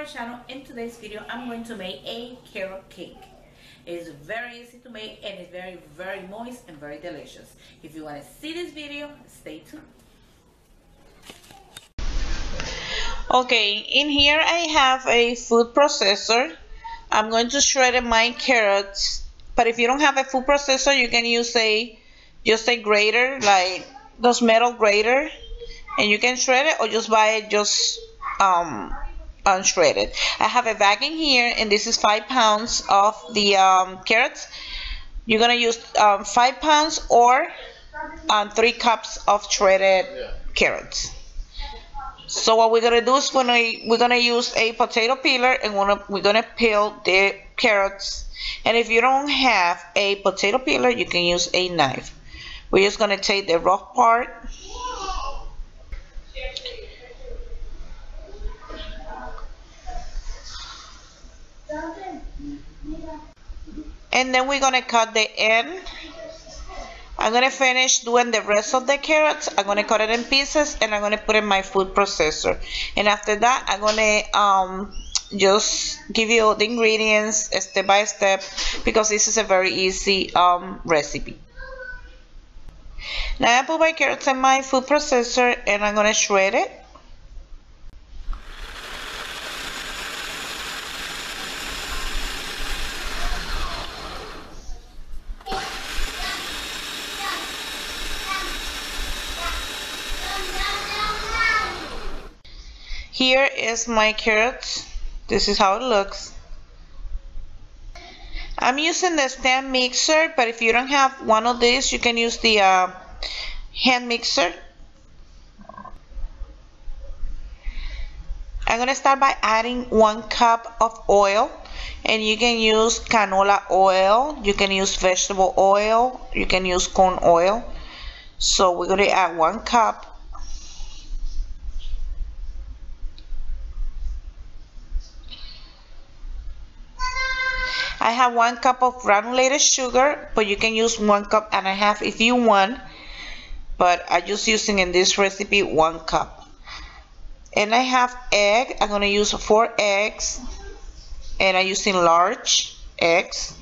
channel. In today's video I'm going to make a carrot cake. It's very easy to make and it's very moist and very delicious. If you want to see this video, stay tuned. Okay, in here I have a food processor. I'm going to shred my carrots, but if you don't have a food processor, you can use just a grater, like those metal grater, and you can shred it or just buy it unshredded. I have a bag in here, and this is 5 pounds of the carrots. You're gonna use 5 pounds or 3 cups of shredded carrots. So what we're gonna do is we're gonna use a potato peeler, and we're gonna peel the carrots. And if you don't have a potato peeler, you can use a knife. We're just gonna take the rough part. And then we're gonna cut the end. I'm gonna finish doing the rest of the carrots. I'm gonna cut it in pieces and I'm gonna put it in my food processor. And after that, I'm gonna just give you the ingredients step by step, because this is a very easy recipe. Now I put my carrots in my food processor and I'm gonna shred it. Here is my carrots. This is how it looks. I'm using the stand mixer, but if you don't have one of these, you can use the hand mixer. I'm gonna start by adding 1 cup of oil, and you can use canola oil, you can use vegetable oil, you can use corn oil. So we're gonna add 1 cup. I have 1 cup of granulated sugar, but you can use 1.5 cups if you want, but I'm just using in this recipe 1 cup. And I have egg. I'm going to use 4 eggs, and I'm using large eggs,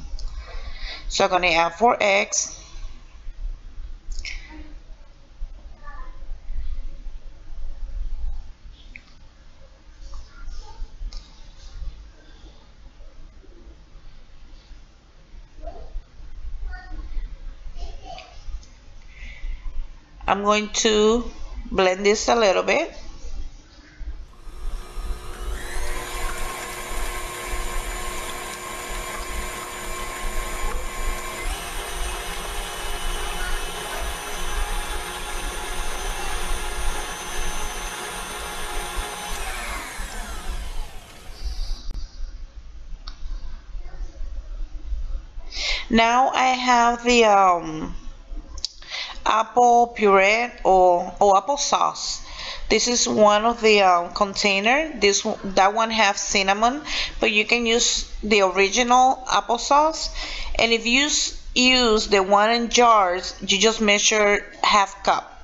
so I'm going to add 4 eggs. I'm going to blend this a little bit. Now I have the apple puree or apple sauce. This is one of the container. That one has cinnamon, but you can use the original applesauce. And if you use the one in jars, you just measure 1/2 cup.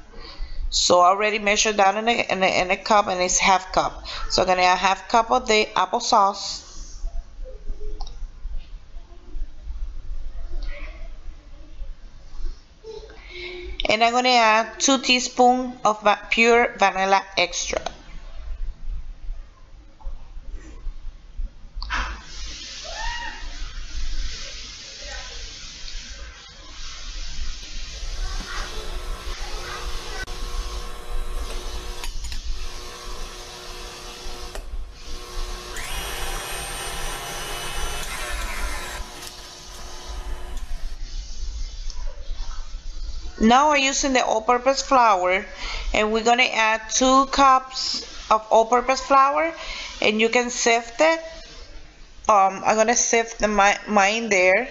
So I already measured that in a cup, and it's 1/2 cup. So I'm gonna add 1/2 cup of the applesauce. And I'm going to add 2 teaspoons of pure vanilla extract. Now we're using the all-purpose flour, and we're gonna add 2 cups of all-purpose flour, and you can sift it. I'm gonna sift mine there.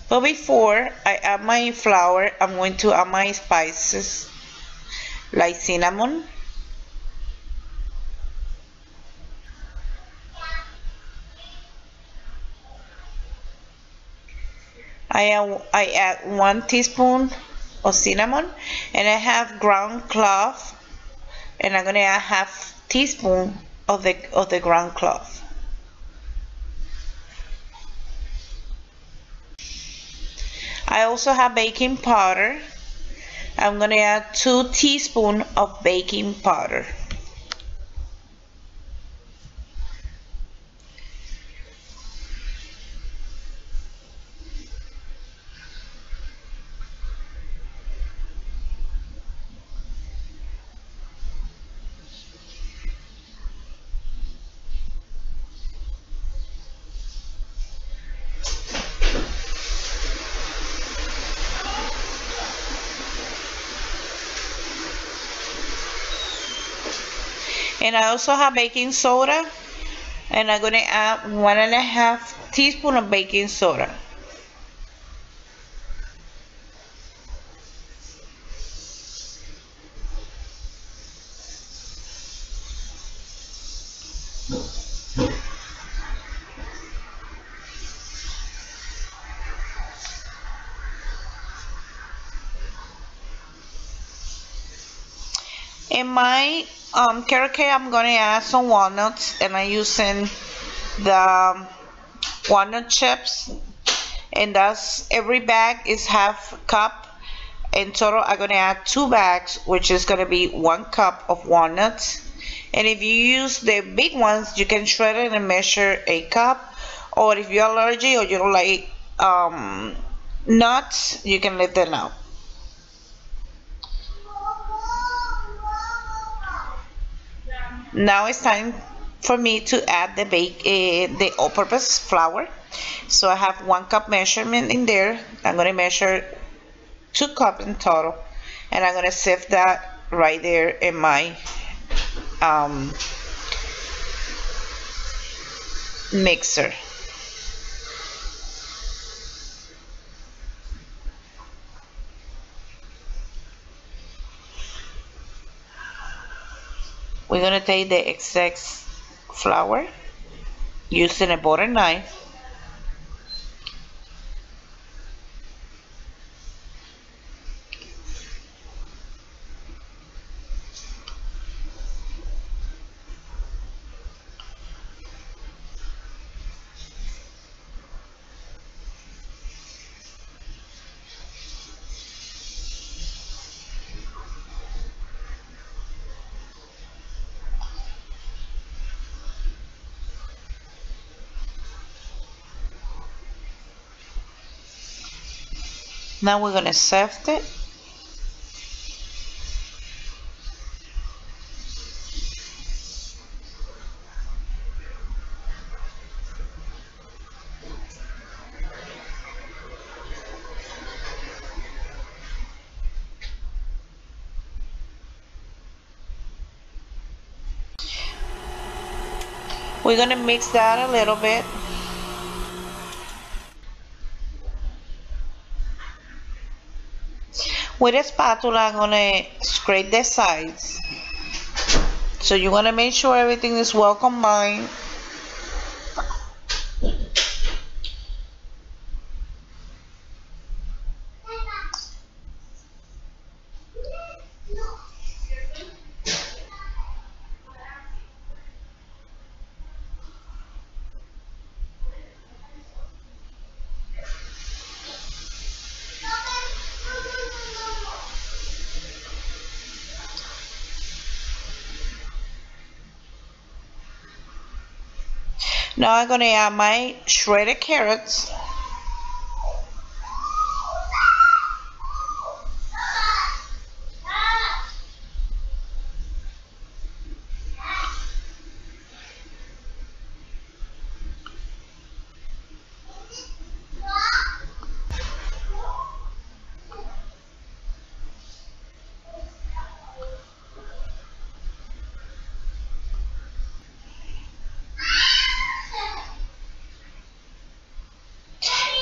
But before I add my flour, I'm going to add my spices, like cinnamon, I add 1 teaspoon of cinnamon, and I have ground clove, and I'm gonna add half teaspoon of the ground clove. I also have baking powder. I'm gonna add 2 teaspoons of baking powder. And I also have baking soda, and I'm gonna add 1.5 teaspoons of baking soda. In my carrot cake, I'm gonna add some walnuts, and I'm using the walnut chips, and that's every bag is half cup. In total, I'm gonna add 2 bags, which is gonna be 1 cup of walnuts. And if you use the big ones, you can shred it and measure a cup. Or if you're allergic or you don't like nuts, you can leave them out. Now it's time for me to add the all-purpose flour. So I have 1 cup measurement in there. I'm gonna measure 2 cups in total, and I'm gonna sift that right there in my mixer. We're gonna take the excess flour using a butter knife. Now we're gonna sift it. We're gonna mix that a little bit. With a spatula, I'm gonna scrape the sides. So you wanna make sure everything is well combined. Now I'm gonna add my shredded carrots.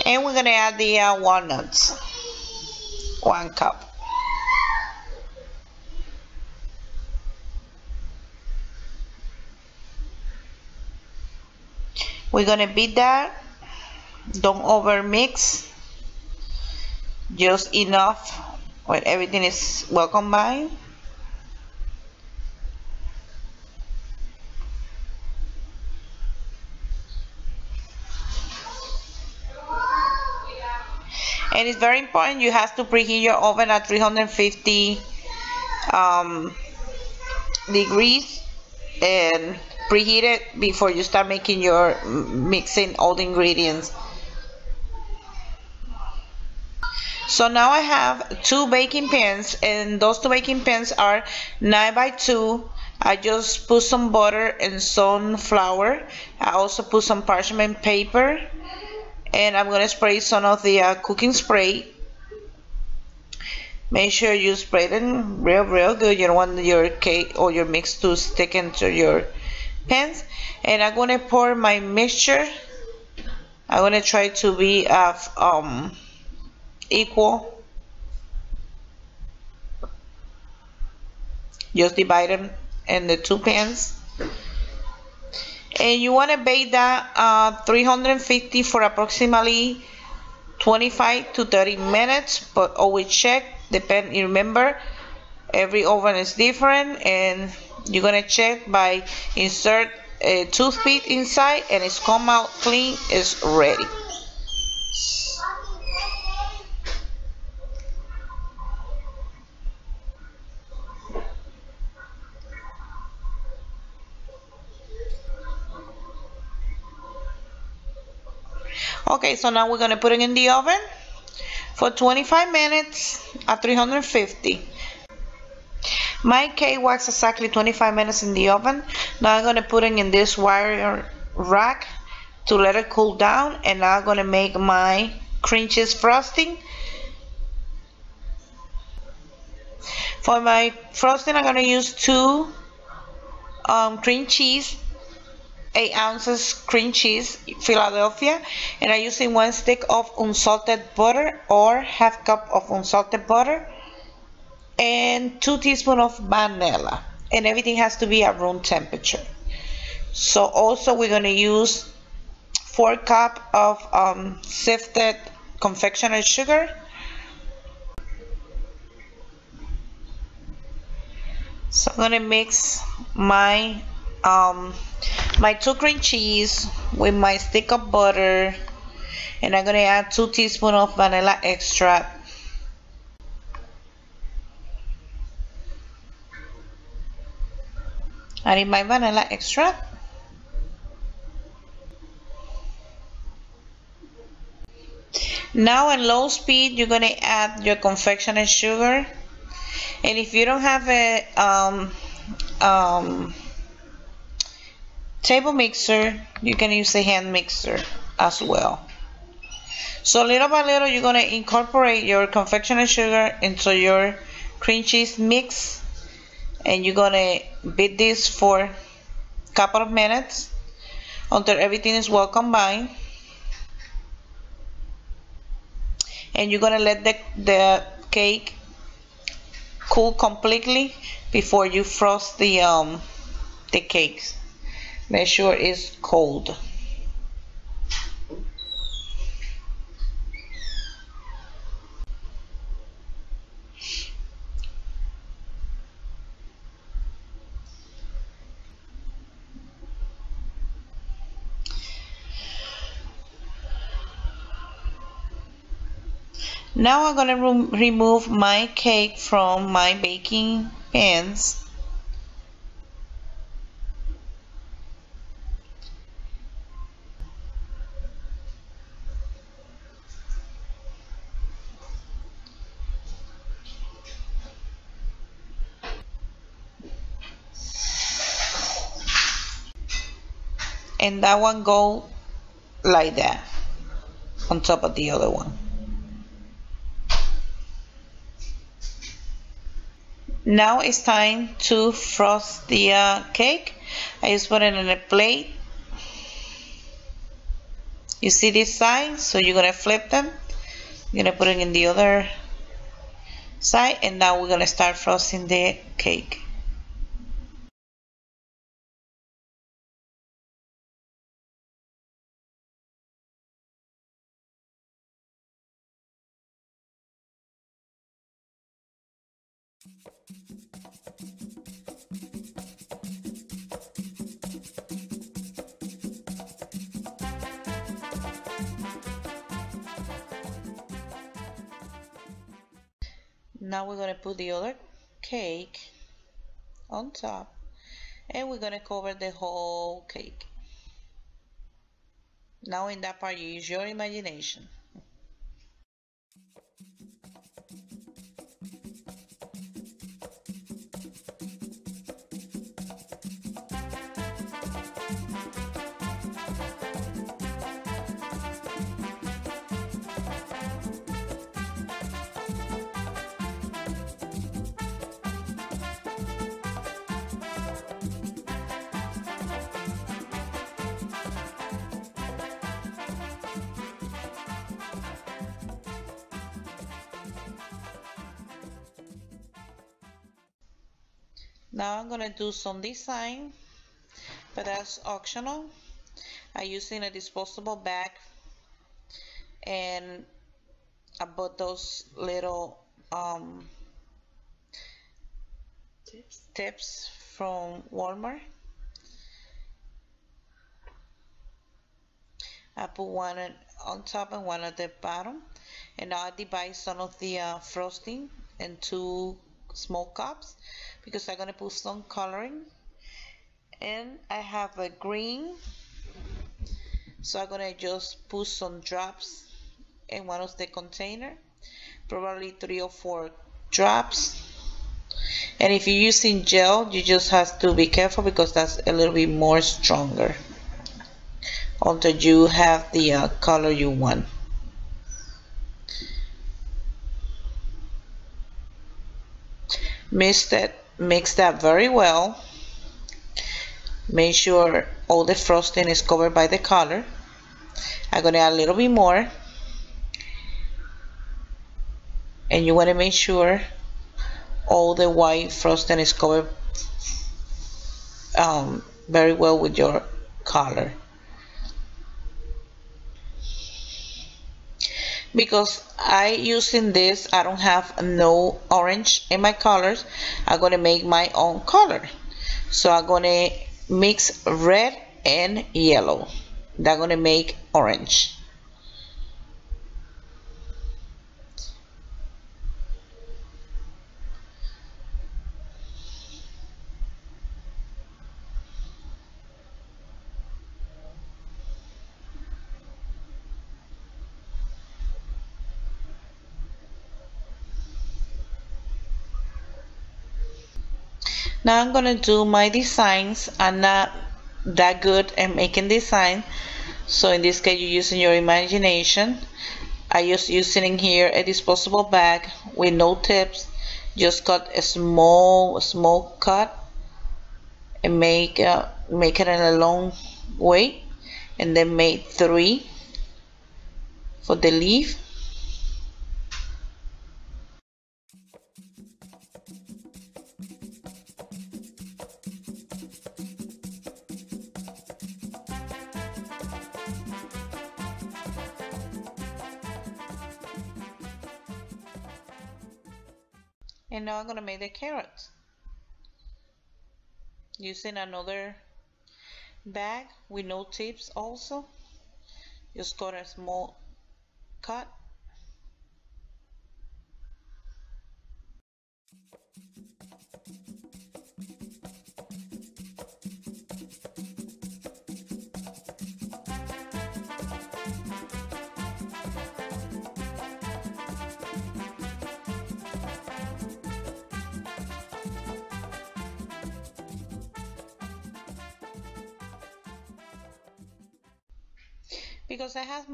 And we're gonna add the walnuts, 1 cup. We're gonna beat that. Don't over mix, just enough when everything is well combined. And it's very important, you have to preheat your oven at 350 degrees and preheat it before you start making your mixing all the ingredients. So now I have 2 baking pans, and those 2 baking pans are 9 by 2. I just put some butter and some flour. I also put some parchment paper, and I'm gonna spray some of the cooking spray. Make sure you spray them real good. You don't want your cake or your mix to stick into your pans. And I'm gonna pour my mixture. I'm gonna try to be equal. Just divide them in the 2 pans. And you want to bake that 350 for approximately 25 to 30 minutes, but always check. Remember, every oven is different, and you're gonna check by insert a toothpick inside, and it's come out clean, it's ready. Okay, so now we're gonna put it in the oven for 25 minutes at 350. My cake was exactly 25 minutes in the oven. Now I'm gonna put it in this wire rack to let it cool down, and now I'm gonna make my cream cheese frosting. For my frosting, I'm gonna use 2 cream cheese, 8 ounces cream cheese, Philadelphia, and I'm using 1 stick of unsalted butter or half cup of unsalted butter, and 2 teaspoons of vanilla, and everything has to be at room temperature. So also we're going to use 4 cups of sifted confectionery sugar, so I'm going to mix my 2 cream cheese with my stick of butter, and I'm going to add 2 teaspoons of vanilla extract. Adding my vanilla extract. Now in low speed, you're going to add your confectionery sugar. And if you don't have a table mixer, you can use a hand mixer as well. So little by little, you're going to incorporate your confectionery sugar into your cream cheese mix, and you're going to beat this for a couple of minutes until everything is well combined. And you're going to let the cake cool completely before you frost the cakes. Make sure it's cold. Now I'm going to remove my cake from my baking pans. And that one go like that on top of the other one. Now it's time to frost the cake. I just put it in a plate. You see this side, so you're gonna flip them. You're gonna put it in the other side, and now we're gonna start frosting the cake. Now we're going to put the other cake on top, and we're going to cover the whole cake. Now in that part you use your imagination. Now I'm gonna do some design, but that's optional. I'm using a disposable bag, and I bought those little tips from Walmart. I put one on top and one at the bottom, and now I divide some of the frosting in two small cups because I'm gonna put some coloring. And I have a green, so I'm gonna just put some drops in one of the container, probably 3 or 4 drops. And if you're using gel, you just have to be careful because that's a little bit more stronger until you have the color you want. Mix that very well. Make sure all the frosting is covered by the color. I'm going to add a little bit more, and you want to make sure all the white frosting is covered very well with your color. Because using this, I don't have no orange in my colors. I'm going to make my own color. So I'm going to mix red and yellow. That's going to make orange. Now I'm gonna do my designs. I'm not that good at making design, so in this case you're using your imagination. I just using here a disposable bag with no tips. Just cut a small cut and make it in a long way, and then make 3 for the leaf. And now I'm gonna make the carrots using another bag with no tips also. Just cut a small cut. Because I have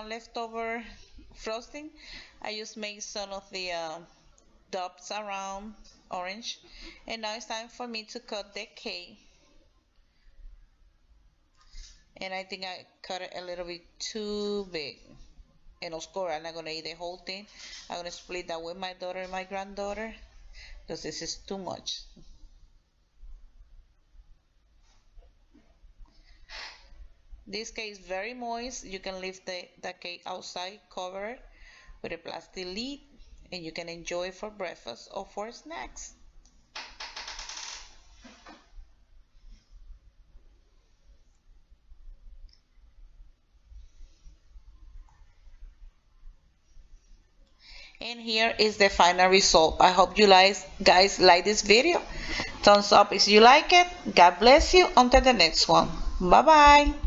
leftover frosting, I just make some of the dots around orange. And now it's time for me to cut the cake. And I think I cut it a little bit too big. And of course, I'm not gonna eat the whole thing. I'm gonna split that with my daughter and my granddaughter because this is too much. This cake is very moist. You can leave the cake outside, cover it with a plastic lid, and you can enjoy it for breakfast or for snacks. And here is the final result. I hope you guys like this video. Thumbs up if you like it. God bless you. Until the next one. Bye bye.